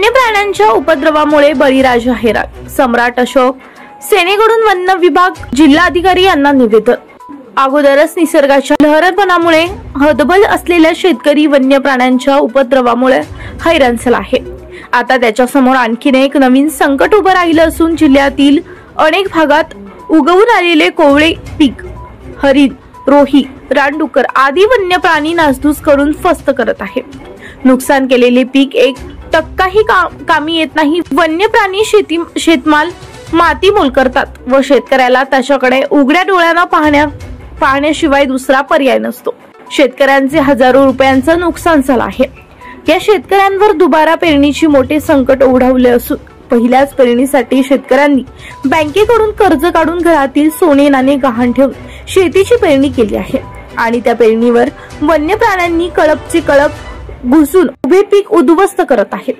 वन्य प्राण्यांच्या उपद्रवामुळे बळीराजा हैराण। सम्राट अशोक सेनेकडून वन विभाग जिल्हाधिकारी यांना निवेदन। अगोदरच निसर्गाच्या लहरपणामुळे हतबल असलेल्या शेतकरी वन्य प्राण्यांच्या उपद्रवामुळे हैराण झाला आहे। आता त्याच्या समोर आणखीन एक नवीन संकट उभं राहिलं असून जिल्ह्यातील अनेक भागात उगवून आलेले कोवळे पीक, हरिण, रोही, रानडुक्कर आदी वन्य प्राणी नासधूस करून फस्त करत आहे। नुकसान केलेले पीक 1% कामी येत नाही। वन्य प्राणी शेतमाल मातीमोल करतात व शेतकऱ्याला त्याच्याकडे उघड्या डोळ्याने पाहण्याशिवाय दुसरा पर्याय नसतो। शेतकऱ्यांचे हजारो रुपयांचं नुकसान झालं आहे। या शेतकऱ्यांवर दुबारा पेरणीची मोठे संकट ओढवले असून पहिल्याच पेरणीसाठी शेतकऱ्यांनी बँकेकडून कर्ज काढून घरातील सोने नाणे गहाण ठेवून शेतीची पेरणी केली आहे आणि त्या पेरणीवर वन्य प्राण्यांनी कळपचे कळप घुसून उभे पीक उद्ध्वस्त करत आहेत।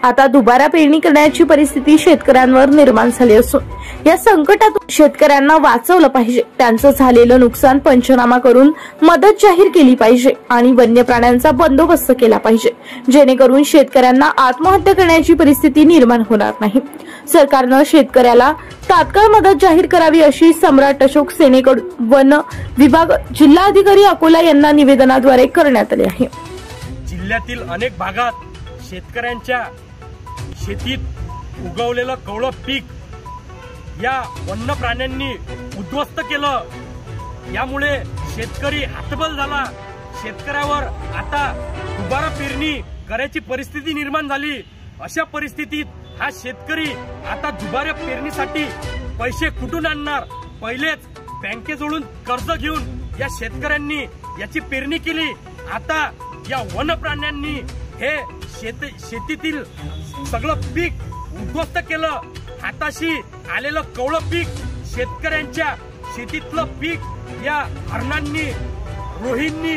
आता दुबारा पेरणी करण्याची परिस्थिती शेतकऱ्यांवर निर्माण झाली असून या संकटातून शेतकऱ्यांना वाचवलं पाहिजे। त्यांचं झालेलं नुकसान पंचनामा करून मदत जाहीर केली पाहिजे आणि वन्य प्राण्यांचा बंदोबस्त केला पाहिजे, जेणेकरून शेतकऱ्यांना आत्महत्या करण्याची परिस्थिती निर्माण होणार नाही। सरकारनं शेतकऱ्याला तात्काळ मदत जाहीर करावी अशी सम्राट अशोक सेनेकडून वन विभाग जिल्हाधिकारी अकोला यांना निवेदनाद्वारे करण्यात आले आहे। जिल्ह्यातील अनेक भागात शेतकऱ्यांच्या शेतीत उगवलेलं कवळं पीक या वन्य प्राण्यांनी उद्ध्वस्त केलं। यामुळे शेतकरी हतबल झाला। शेतकऱ्यावर आता दुबारा पेरणी करायची परिस्थिती निर्माण झाली। अशा परिस्थितीत हा शेतकरी आता दुबारा पेरणीसाठी पैसे कुठून आणणार? पहिलेच बँकेजवळून कर्ज घेऊन या शेतकऱ्यांनी याची पेरणी केली। आता या वन प्राण्यांनी हे शेतीतील सगळं पीक उद्ध्वस्त केलं। हाताशी आलेलं कवळं पीक, शेतकऱ्यांच्या शेतीतलं पीक या हरणांनी, रोहींनी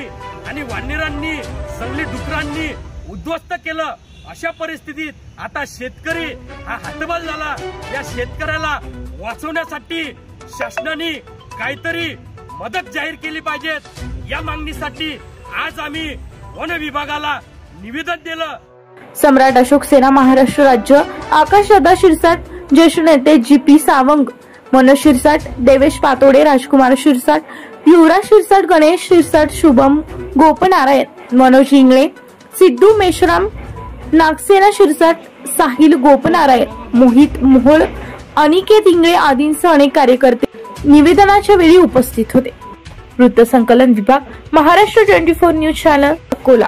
आणि वानरांनी, जंगली डुकरांनी उद्ध्वस्त केलं। अशा परिस्थितीत आता शेतकरी हा हतबल झाला। या शेतकऱ्याला वाचवण्यासाठी शासनाने काहीतरी मदत जाहीर केली पाहिजे। या मागणीसाठी आज आम्ही वन विभागाला निवेदन दिलं। सम्राट अशोक सेना महाराष्ट्र राज्य आकाशदादा शिरसाट, ज्येष्ठ नेते GP सावंग, मनोज शिरसाट, देवेश पातोडे, राजकुमार शिरसाट, युवराज शिरसाट, गणेश शिरसाट, शुभम गोपनारायण, मनोज इंगळे, सिद्धू मेश्राम, नागसेना शिरसाट, साहिल गोपनारायण, मोहित मोहोळ, अनिकेत इंगळे आदींसह अनेक कार्यकर्ते निवेदनाच्या वेळी उपस्थित होते। वृत्तसंकलन विभाग, महाराष्ट्र 24 न्यूज चॅनल, अकोला।